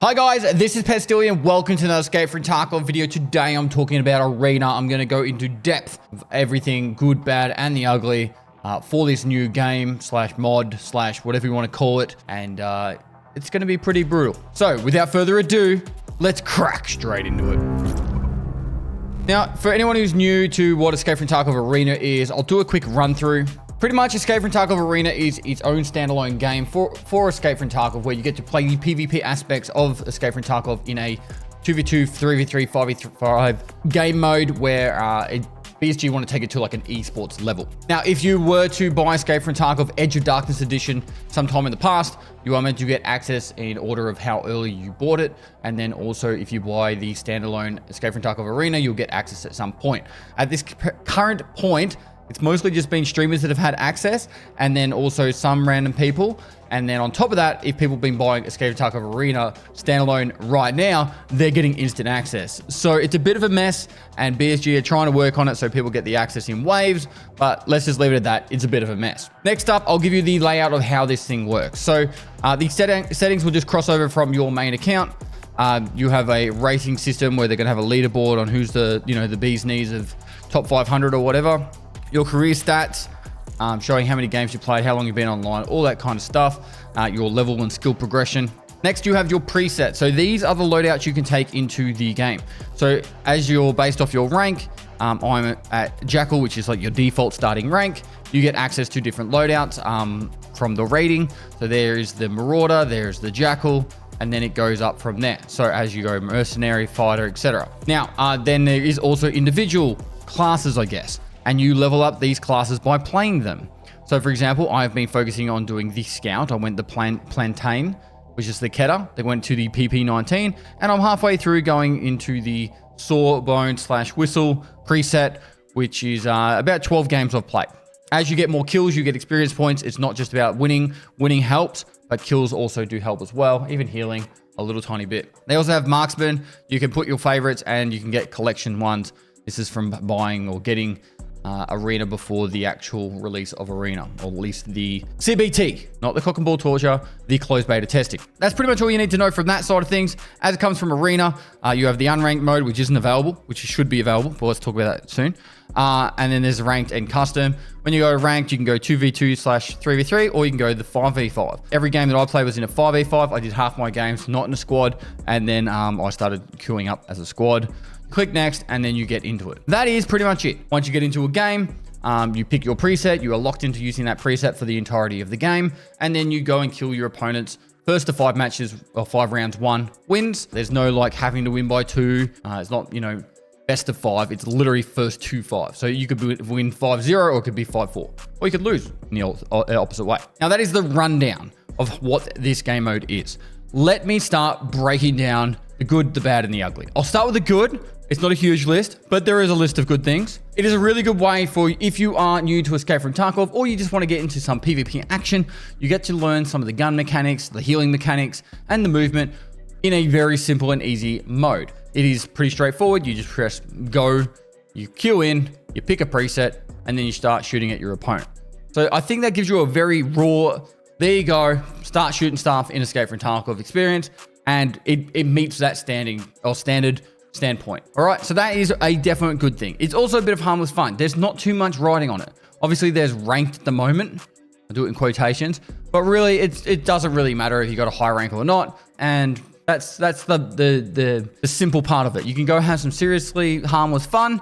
Hi guys, this is Pestily and welcome to another Escape From Tarkov video. Today I'm talking about Arena. I'm going to go into depth of everything good, bad, and the ugly for this new game slash mod slash whatever you want to call it. And it's going to be pretty brutal. So without further ado, let's crack straight into it. Now, for anyone who's new to what Escape From Tarkov Arena is, I'll do a quick run through. Pretty much Escape From Tarkov Arena is its own standalone game for Escape From Tarkov, where you get to play the PvP aspects of Escape From Tarkov in a 2v2, 3v3, 5v5 game mode where BSG want to take it to like an esports level. Now, if you were to buy Escape From Tarkov Edge of Darkness Edition sometime in the past, you are meant to get access in order of how early you bought it. And then also if you buy the standalone Escape From Tarkov Arena, you'll get access at some point. At this current point, it's mostly just been streamers that have had access, and then also some random people. And then on top of that, if people have been buying Escape From Tarkov Arena standalone right now, they're getting instant access. So it's a bit of a mess, and BSG are trying to work on it so people get the access in waves, but let's just leave it at that. It's a bit of a mess. Next up, I'll give you the layout of how this thing works. So the settings will just cross over from your main account. You have a rating system where they're gonna have a leaderboard on who's the bee's knees of top 500 or whatever. Your career stats, showing how many games you played, how long you've been online, all that kind of stuff, your level and skill progression. Next, you have your presets. So these are the loadouts you can take into the game. So as you're based off your rank, I'm at Jackal, which is like your default starting rank. You get access to different loadouts from the rating. So there's the Marauder, there's the Jackal, and then it goes up from there. So as you go mercenary, fighter, etc. Now, then there is also individual classes, I guess. And you level up these classes by playing them. So for example, I've been focusing on doing the Scout. I went the Plantain, which is the Keter. They went to the PP19, and I'm halfway through going into the Sawbone / Whistle preset, which is about 12 games I've played. As you get more kills, you get experience points. It's not just about winning. Winning helps, but kills also do help as well, even healing a little tiny bit. They also have Marksman. You can put your favorites and you can get collection ones. This is from buying or getting Arena before the actual release of Arena, or at least the CBT, not the cock and ball torture, the closed beta testing. That's pretty much all you need to know from that side of things. As it comes from Arena, you have the unranked mode, which isn't available, which should be available, but let's talk about that soon. And then there's ranked and custom. When you go to ranked, you can go 2v2 / 3v3, or you can go the 5v5. Every game that I played was in a 5v5. I did half my games not in a squad, and then I started queuing up as a squad. Click next, and then you get into it. That is pretty much it. Once you get into a game, you pick your preset. You are locked into using that preset for the entirety of the game, and then you go and kill your opponents. First to 5 matches or 5 rounds, 1 wins. There's no like having to win by 2. It's not, best of 5. It's literally first to 5. So you could win 5-0, or it could be 5-4, or you could lose in the opposite way. Now that is the rundown of what this game mode is. Let me start breaking down the good, the bad, and the ugly. I'll start with the good. It's not a huge list, but there is a list of good things. It is a really good way for if you are new to Escape From Tarkov, or you just want to get into some PvP action. You get to learn some of the gun mechanics, the healing mechanics, and the movement in a very simple and easy mode. It is pretty straightforward. You just press go, you queue in, you pick a preset, and then you start shooting at your opponent. So I think that gives you a very raw, there you go, start shooting stuff in Escape From Tarkov experience, and it meets that standard standpoint. All right, so that is a definite good thing. It's also a bit of harmless fun. There's not too much writing on it. Obviously, there's ranked at the moment. I do it in quotations, but really, it doesn't really matter if you got a high rank or not, and that's the simple part of it. You can go have some seriously harmless fun,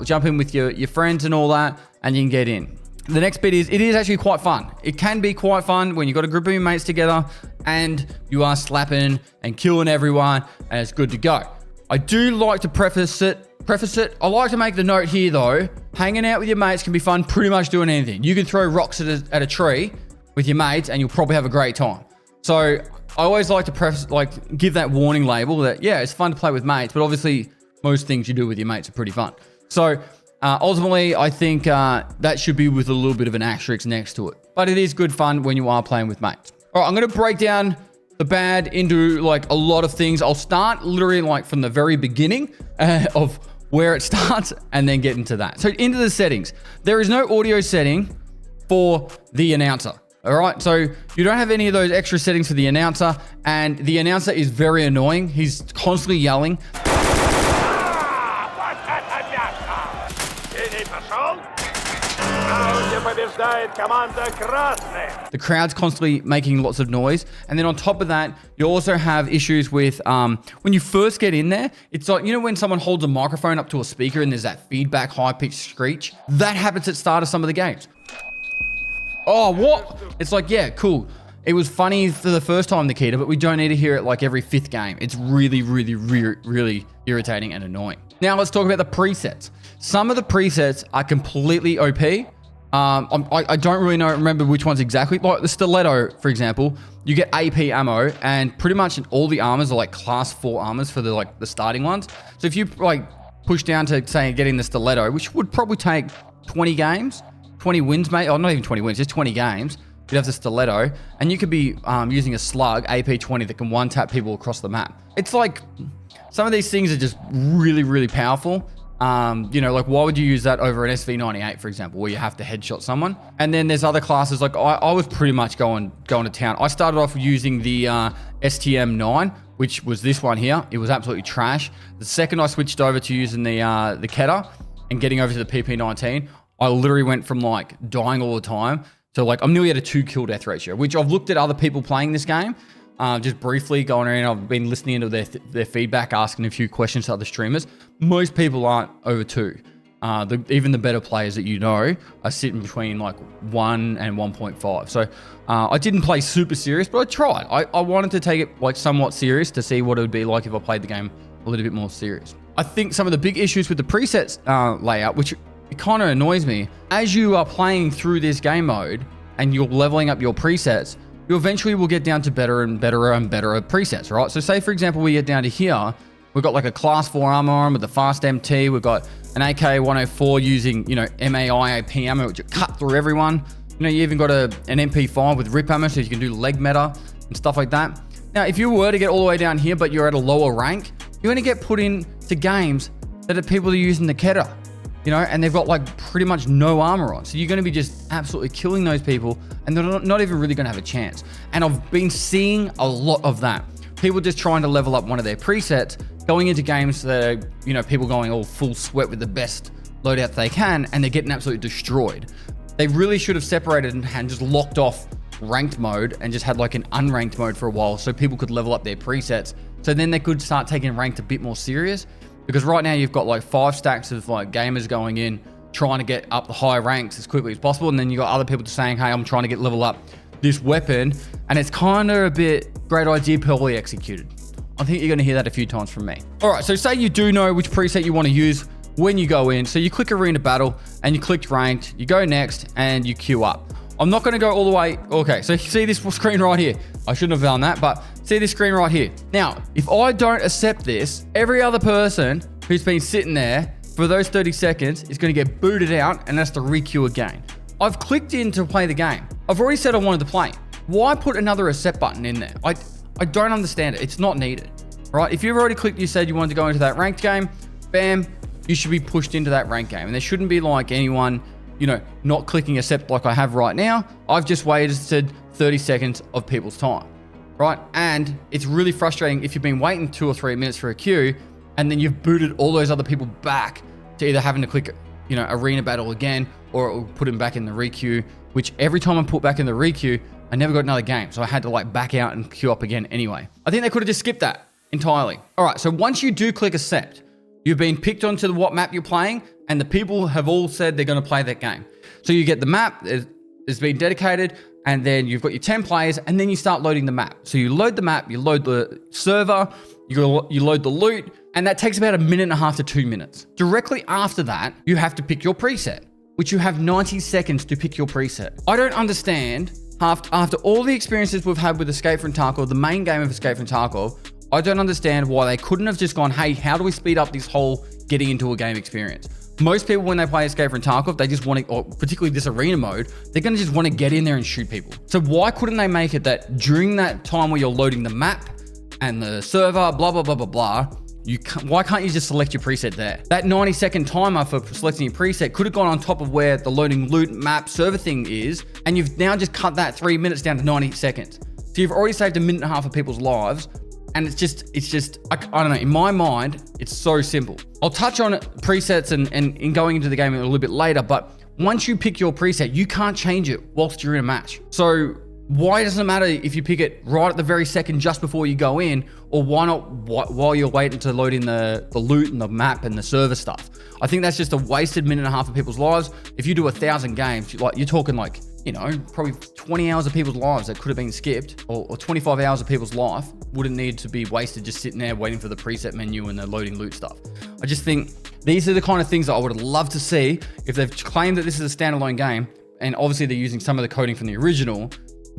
jump in with your friends and all that, and you can get in. The next bit is, it is actually quite fun. It can be quite fun when you've got a group of your mates together and you are slapping and killing everyone, and it's good to go. I do like to preface it. I like to make the note here though, hanging out with your mates can be fun pretty much doing anything. You can throw rocks at a tree with your mates and you'll probably have a great time. So I always like to give that warning label that, yeah, it's fun to play with mates, but obviously most things you do with your mates are pretty fun. So ultimately, I think that should be with a little bit of an asterisk next to it. But it is good fun when you are playing with mates. All right, I'm going to break down the bad into like a lot of things. I'll start literally like from the very beginning of where it starts and then get into that. So into the settings. There is no audio setting for the announcer. All right, so you don't have any of those extra settings for the announcer, and the announcer is very annoying. He's constantly yelling. The crowd's constantly making lots of noise. And then on top of that, you also have issues with when you first get in there, it's like, you know, when someone holds a microphone up to a speaker and there's that feedback, high-pitched screech? That happens at the start of some of the games. Oh, what? It's like, yeah, cool. It was funny for the first time, Nikita, but we don't need to hear it like every 5th game. It's really, really, really, really irritating and annoying. Now let's talk about the presets. Some of the presets are completely OP. I don't really remember which ones exactly. Like the stiletto, for example, you get AP ammo, and pretty much all the armors are like class 4 armors for the starting ones. So if you like push down to say getting the stiletto, which would probably take 20 games, 20 wins, mate. Oh, not even 20 wins, just 20 games. You'd have the stiletto, and you could be using a slug, AP-20, that can one-tap people across the map. It's like some of these things are just really, really powerful. You know, like why would you use that over an SV98, for example, where you have to headshot someone? And then there's other classes, like I was pretty much going to town. I started off using the STM9, which was this one here. It was absolutely trash. The second I switched over to using the Keta and getting over to the PP19, I literally went from like dying all the time to like, I'm nearly at a 2 kill death ratio, which I've looked at other people playing this game. Just briefly going around, I've been listening into their feedback, asking a few questions to other streamers. Most people aren't over 2. Even the better players that you know are sitting between like 1 and 1.5. So I didn't play super serious, but I tried. I wanted to take it like somewhat serious to see what it would be like if I played the game a little bit more serious. I think some of the big issues with the presets layout, which it kind of annoys me, as you are playing through this game mode and you're leveling up your presets, you eventually will get down to better and better and better presets, right? So say, for example, we get down to here, we've got like a class 4 armor on with the fast MT, we've got an AK-104 using, you know, MAI AP ammo, which cut through everyone. You know, you even got an MP5 with rip ammo, so you can do leg meta and stuff like that. Now, if you were to get all the way down here, but you're at a lower rank, you're gonna get put into games that are people are using the Keta, you know, and they've got like pretty much no armor on. So you're going to be just absolutely killing those people, and they're not even really going to have a chance. And I've been seeing a lot of that. People just trying to level up one of their presets, going into games that are, you know, people going all full sweat with the best loadout they can, and they're getting absolutely destroyed. They really should have separated and just locked off ranked mode and just had like an unranked mode for a while so people could level up their presets. So then they could start taking ranked a bit more serious. Because right now you've got like 5 stacks of like gamers going in, trying to get up the high ranks as quickly as possible. And then you got other people just saying, hey, I'm trying to get level up this weapon. And it's kind of a bit great idea, poorly executed. I think you're going to hear that a few times from me. All right, so say you do know which preset you want to use when you go in. So you click Arena Battle and you click Ranked, you go next and you queue up. I'm not going to go all the way. Okay, so you see this screen right here. I shouldn't have done that, but see this screen right here. Now, if I don't accept this, every other person who's been sitting there for those 30 seconds is going to get booted out and has to re-queue again. I've clicked in to play the game. I've already said I wanted to play. Why put another accept button in there? I don't understand it. It's not needed, right? If you've already clicked, you said you wanted to go into that ranked game, bam, you should be pushed into that ranked game. And there shouldn't be like anyone, you know, not clicking accept like I have right now. I've just wasted 30 seconds of people's time, right? And it's really frustrating if you've been waiting 2 or 3 minutes for a queue and then you've booted all those other people back to either having to click, you know, Arena Battle again, or it will put them back in the re-queue, which every time I put back in the re-queue, I never got another game. So I had to like back out and queue up again anyway. I think they could have just skipped that entirely. All right, so once you do click accept, you've been picked onto what map you're playing, and the people have all said they're going to play that game. So you get the map, it's been dedicated, and then you've got your 10 players, and then you start loading the map. So you load the map, you load the server, you load the loot, and that takes about 1.5 minutes to 2 minutes. Directly after that, you have to pick your preset, which you have 90 seconds to pick your preset. I don't understand, after all the experiences we've had with Escape From Tarkov, the main game of Escape From Tarkov, I don't understand why they couldn't have just gone, hey, how do we speed up this whole getting into a game experience? Most people, when they play Escape From Tarkov, they just want to, or particularly this arena mode, they're going to just want to get in there and shoot people. So why couldn't they make it that during that time where you're loading the map and the server, blah, blah, blah, blah, blah, Why can't you just select your preset there? That 90-second timer for selecting your preset could have gone on top of where the loading loot map server thing is, and you've now just cut that 3 minutes down to 90 seconds. So you've already saved 1.5 minutes of people's lives, and it's just, I don't know, in my mind, it's so simple. I'll touch on presets and going into the game a little bit later, but once you pick your preset, you can't change it whilst you're in a match. So why doesn't it matter if you pick it right at the very second just before you go in, or why not while you're waiting to load in the loot and the map and the server stuff? I think that's just a wasted 1.5 minutes of people's lives. If you do 1,000 games, you're talking like, you know, probably 20 hours of people's lives that could have been skipped, or 25 hours of people's life wouldn't need to be wasted just sitting there waiting for the preset menu and the loading loot stuff. I just think these are the kind of things that I would love to see if they've claimed that this is a standalone game, and obviously they're using some of the coding from the original.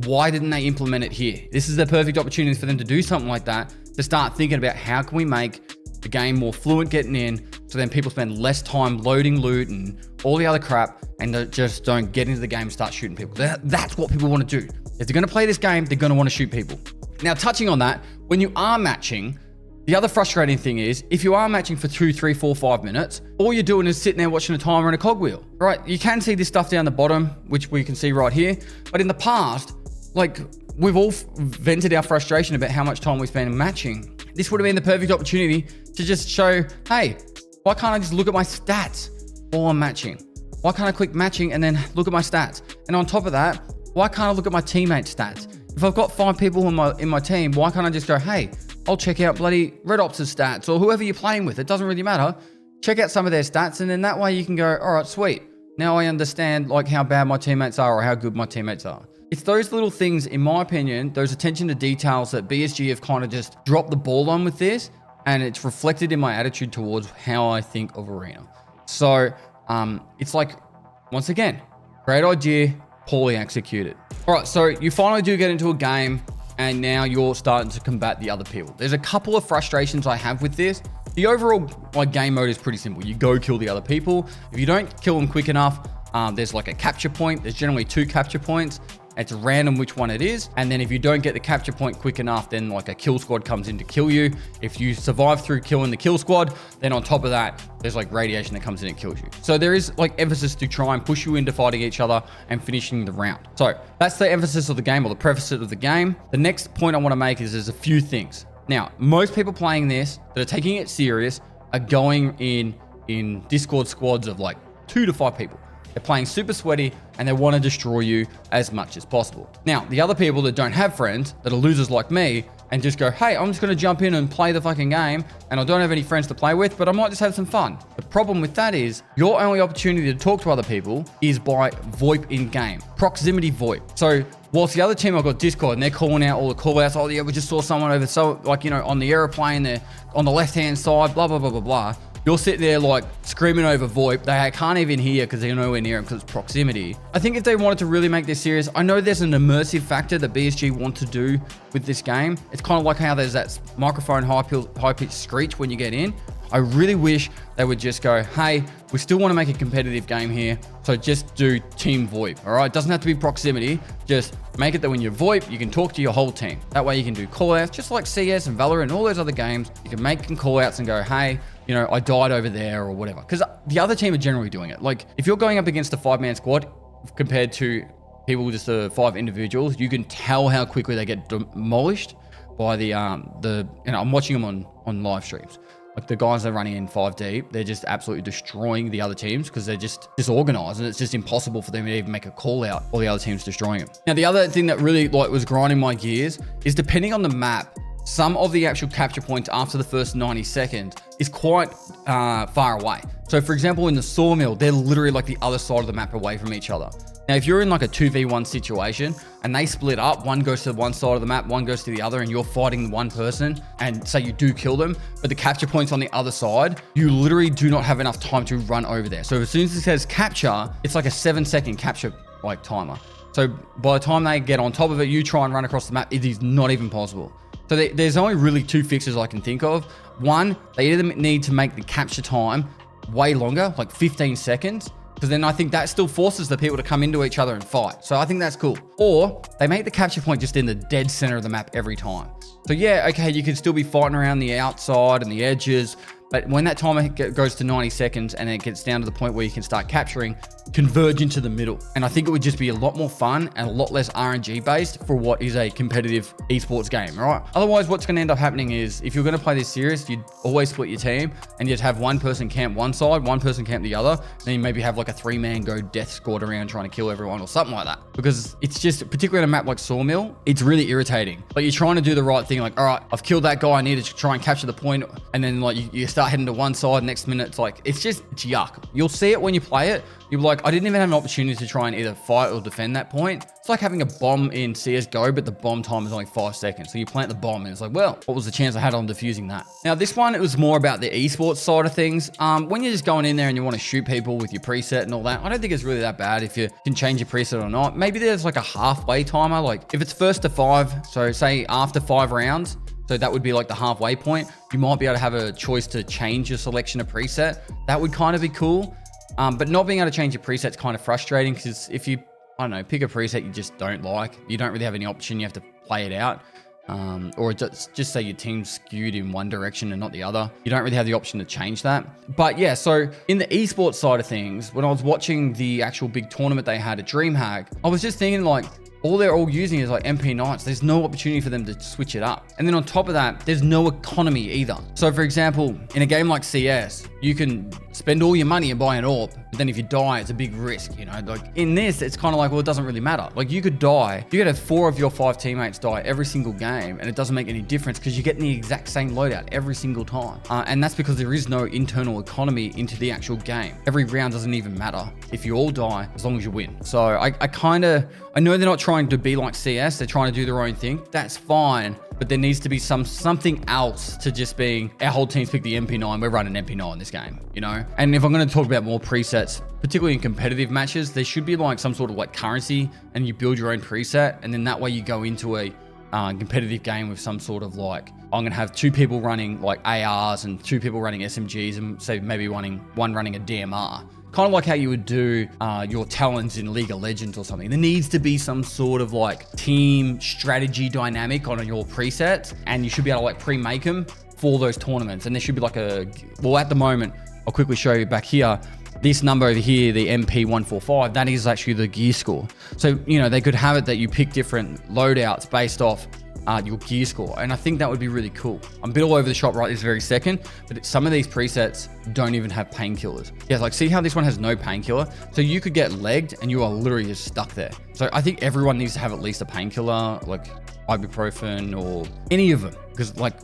Why didn't they implement it here? This is the perfect opportunity for them to do something like that, to start thinking about how can we make the game more fluent getting in, so then people spend less time loading loot and all the other crap, and just don't get into the game and start shooting people. That's what people want to do. If they're going to play this game, they're going to want to shoot people. Now, touching on that, when you are matching, the other frustrating thing is, if you are matching for 2, 3, 4, 5 minutes, all you're doing is sitting there watching a timer and a cogwheel, right? You can see this stuff down the bottom, which we can see right here. But in the past, like, we've all vented our frustration about how much time we spend matching. This would have been the perfect opportunity to just show, hey, why can't I just look at my stats while I'm matching? Why can't I click matching and then look at my stats? And on top of that, why can't I look at my teammates' stats? If I've got 5 people in my team, why can't I just go, hey, I'll check out bloody Red Ops' stats, or whoever you're playing with. It doesn't really matter. Check out some of their stats, and then that way you can go, all right, sweet. Now I understand like how bad my teammates are or how good my teammates are. It's those little things, in my opinion, those attention to details that BSG have kind of just dropped the ball on with this, and it's reflected in my attitude towards how I think of Arena. So it's like, once again, great idea, poorly executed. All right, so you finally do get into a game, and now you're starting to combat the other people. There's a couple of frustrations I have with this. The overall game mode is pretty simple. You go kill the other people. If you don't kill them quick enough, there's like a capture point. There's generally 2 capture points. It's random which one it is. And then if you don't get the capture point quick enough, then like a kill squad comes in to kill you. If you survive through killing the kill squad, then on top of that, there's like radiation that comes in and kills you. So there is like emphasis to try and push you into fighting each other and finishing the round. So that's the emphasis of the game, or the preface of the game. The next point I want to make is there's a few things. Now, most people playing this that are taking it serious are going in Discord squads of like 2 to 5 people. They're playing super sweaty and they want to destroy you as much as possible. Now, the other people that don't have friends, that are losers like me, and just go, hey, I'm just going to jump in and play the fucking game, and I don't have any friends to play with, but I might just have some fun. The problem with that is your only opportunity to talk to other people is by VoIP in game, proximity VoIP. So whilst the other team have got Discord and they're calling out all the call outs, oh yeah, we just saw someone over, so like, you know, on the airplane there, on the left-hand side, blah, blah, blah, blah, blah. You're sitting there like screaming over VoIP. They can't even hear because they're nowhere near them because it's proximity. I think if they wanted to really make this serious, I know there's an immersive factor that BSG want to do with this game. It's kind of like how there's that microphone high-pitched screech when you get in. I really wish they would just go, hey, we still want to make a competitive game here, so just do team VoIP, all right? It doesn't have to be proximity. Just make it that when you VoIP, you can talk to your whole team. That way you can do call-outs, just like CS and Valorant and all those other games. You can make call-outs and go, hey, you know, I died over there or whatever. Because the other team are generally doing it. Like, if you're going up against a 5-man squad compared to people just 5 individuals, you can tell how quickly they get demolished by the you know, I'm watching them on live streams. Like the guys that are running in 5 deep, they're just absolutely destroying the other teams because they're just disorganized, and it's just impossible for them to even make a call out while the other team's destroying them. Now, the other thing that really like was grinding my gears is, depending on the map, some of the actual capture points after the first 90 seconds is quite far away. So for example, in the sawmill, they're literally like the other side of the map away from each other. Now, if you're in like a 2v1 situation and they split up, one goes to one side of the map, one goes to the other, and you're fighting one person, and say you do kill them, but the capture point's on the other side, you literally do not have enough time to run over there. So as soon as it says capture, it's like a 7-second capture like timer. So by the time they get on top of it, you try and run across the map, it is not even possible. So there's only really 2 fixes I can think of. One, they either need to make the capture time way longer, like 15 seconds, because then I think that still forces the people to come into each other and fight. So I think that's cool. Or they make the capture point just in the dead center of the map every time. So yeah, okay, you can still be fighting around the outside and the edges, but when that timer goes to 90 seconds and it gets down to the point where you can start capturing, converge into the middle. And I think it would just be a lot more fun and a lot less RNG based for what is a competitive esports game, right? Otherwise, what's going to end up happening is if you're going to play this serious, you'd always split your team and you'd have one person camp one side, one person camp the other. Then you maybe have like a 3-man go death squad around trying to kill everyone or something like that. Because it's just, particularly on a map like Sawmill, it's really irritating. Like you're trying to do the right thing. Like, all right, I've killed that guy. I need to try and capture the point. And then like you start heading to one side. Next minute, it's like, it's yuck. You'll see it when you play it. You're like, I didn't even have an opportunity to try and either fight or defend that point. It's like having a bomb in CSGO, but the bomb time is only 5 seconds. So you plant the bomb and it's like, well, what was the chance I had on defusing that? Now, this one, it was more about the esports side of things. When you're just going in there and you want to shoot people with your preset and all that, I don't think it's really that bad if you can change your preset or not. Maybe there's like a halfway timer. Like if it's first to 5, so say after 5 rounds, so that would be like the halfway point. You might be able to have a choice to change your selection of preset. That would kind of be cool. But not being able to change your preset's kind of frustrating because if you, I don't know, pick a preset you just don't like, you don't really have any option. You have to play it out. Or just say your team's skewed in one direction and not the other. You don't really have the option to change that. But yeah, so in the esports side of things, when I was watching the actual big tournament they had at DreamHack, I was just thinking like, all they're all using is like MP Knights. There's no opportunity for them to switch it up. And then on top of that, there's no economy either. So for example, in a game like CS, you can spend all your money and buy an orb, but then if you die, it's a big risk, you know? Like in this, it's kind of like, well, it doesn't really matter. Like you could die, you could have 4 of your 5 teammates die every single game, and it doesn't make any difference because you're getting the exact same loadout every single time. And that's because there is no internal economy into the actual game. Every round doesn't even matter if you all die, as long as you win. So I know they're not trying to be like CS, they're trying to do their own thing. That's fine, but there needs to be something else to just being, our whole team's picked the MP9, we're running MP9 in this game, you know? And if I'm going to talk about more presets, particularly in competitive matches, there should be like some sort of like currency and you build your own preset. And then that way you go into a competitive game with some sort of like, I'm going to have 2 people running like ARs and 2 people running SMGs and say maybe one running a DMR. Kind of like how you would do your talents in League of Legends or something. There needs to be some sort of like team strategy dynamic on your presets, and you should be able to like pre-make them for those tournaments. And there should be like well, at the moment, I'll quickly show you back here. This number over here, the MP145, that is actually the gear score. So, you know, they could have it that you pick different loadouts based off your gear score. And I think that would be really cool. I'm a bit all over the shop right this very second, but some of these presets don't even have painkillers. Yeah, like see how this one has no painkiller? So you could get legged and you are literally just stuck there. So I think everyone needs to have at least a painkiller, like ibuprofen or any of them. Because like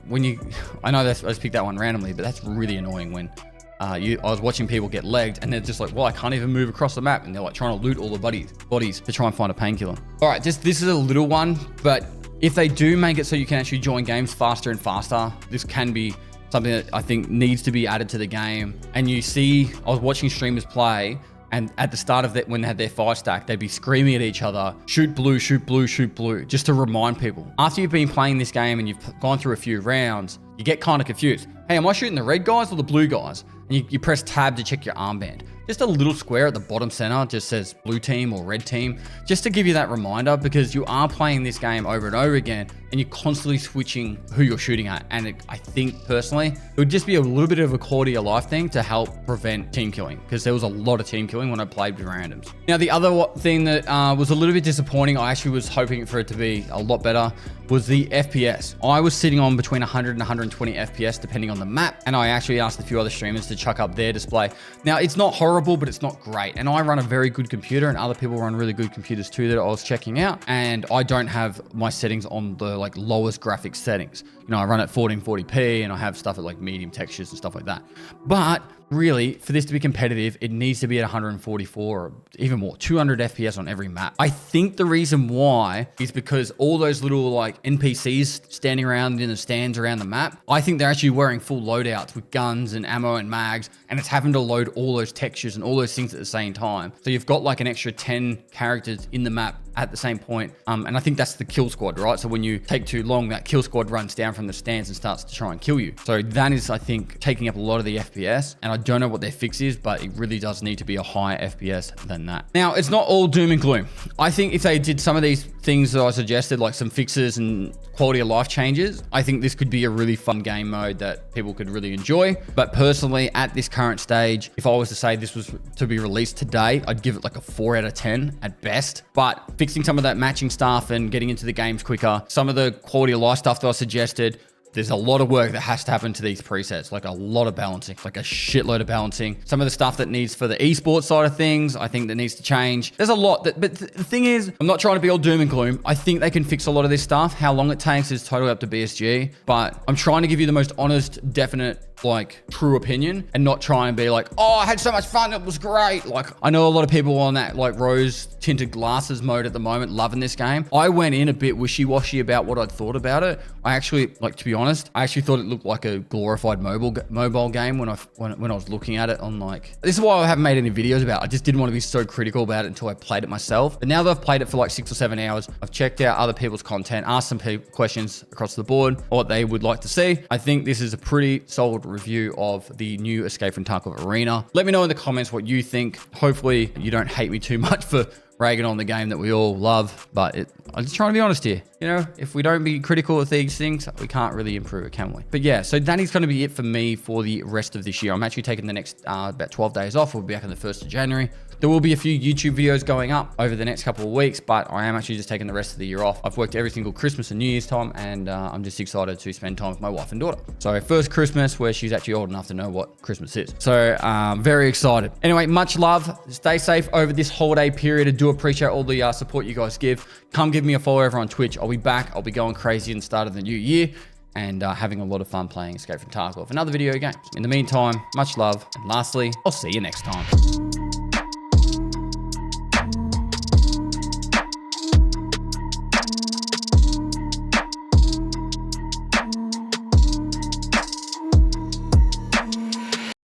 I know I just picked that one randomly, but that's really annoying when I was watching people get legged and they're just like, well, I can't even move across the map. And they're like trying to loot all the bodies to try and find a painkiller. All right, this is a little one, but if they do make it so you can actually join games faster and faster, this can be something that I think needs to be added to the game. And you see, I was watching streamers play, and at the start of that, when they had their 5 stack, they'd be screaming at each other, shoot blue, shoot blue, shoot blue, just to remind people. After you've been playing this game and you've gone through a few rounds, you get kind of confused. Hey, am I shooting the red guys or the blue guys? And you press tab to check your armband. Just a little square at the bottom center just says blue team or red team, just to give you that reminder, because you are playing this game over and over again and you're constantly switching who you're shooting at. And I think personally, it would just be a little bit of a quality of life thing to help prevent team killing, because there was a lot of team killing when I played with randoms. Now, the other thing that was a little bit disappointing, I actually was hoping for it to be a lot better, was the FPS. I was sitting on between 100 and 120 FPS depending on the map, and I actually asked a few other streamers to chuck up their display. Now, it's not horrible, but it's not great, and I run a very good computer, and other people run really good computers too that I was checking out, and I don't have my settings on the like lowest graphics settings. You know, I run at 1440p and I have stuff at like medium textures and stuff like that. But really, for this to be competitive, it needs to be at 144 or even more, 200 FPS on every map. I think the reason why is because all those little like NPCs standing around in the stands around the map, I think they're actually wearing full loadouts with guns and ammo and mags, and it's having to load all those textures and all those things at the same time. So you've got like an extra 10 characters in the map at the same point. And I think that's the kill squad, right? So when you take too long, that kill squad runs down from the stands and starts to try and kill you. So that is, I think, taking up a lot of the FPS. And I don't know what their fix is, but it really does need to be a higher FPS than that. Now, it's not all doom and gloom. I think if they did some of these things that I suggested, like some fixes and quality of life changes, I think this could be a really fun game mode that people could really enjoy. But personally, at this current stage, if I was to say this was to be released today, I'd give it like a 4 out of 10 at best. But fixing some of that matching stuff and getting into the games quicker, some of the quality of life stuff that I suggested, there's a lot of work that has to happen to these presets, like a lot of balancing, like a shitload of balancing. Some of the stuff that needs for the esports side of things, I think that needs to change. There's a lot that, but the thing is, I'm not trying to be all doom and gloom. I think they can fix a lot of this stuff. How long it takes is totally up to BSG, but I'm trying to give you the most honest, definite, like true opinion and not try and be like, oh, I had so much fun, it was great. Like, I know a lot of people on that like rose tinted glasses mode at the moment loving this game. I went in a bit wishy-washy about what I'd thought about it. I actually, like, to be honest, I actually thought it looked like a glorified mobile game when I was looking at it on, like, this is why I haven't made any videos about it. I just didn't want to be so critical about it until I played it myself. But now that I've played it for like 6 or 7 hours, I've checked out other people's content, asked some questions across the board, what they would like to see. I think this is a pretty solid review of the new Escape from Tarkov Arena. Let me know in the comments what you think. Hopefully you don't hate me too much for ragging on the game that we all love, but I'm just trying to be honest here. You know, if we don't be critical of these things, we can't really improve it, can we? But yeah, so that is going to be it for me for the rest of this year. I'm actually taking the next about 12 days off. We'll be back on the 1st of January. There will be a few YouTube videos going up over the next couple of weeks, but I am actually just taking the rest of the year off. I've worked every single Christmas and New Year's time, and I'm just excited to spend time with my wife and daughter. So first Christmas where she's actually old enough to know what Christmas is. So very excited. Anyway, much love. Stay safe over this holiday period. I do appreciate all the support you guys give. Come give me a follow over on Twitch. I'll be back. I'll be going crazy in the start of the new year and having a lot of fun playing Escape from Tarkov and other video games. In the meantime, much love. And lastly, I'll see you next time.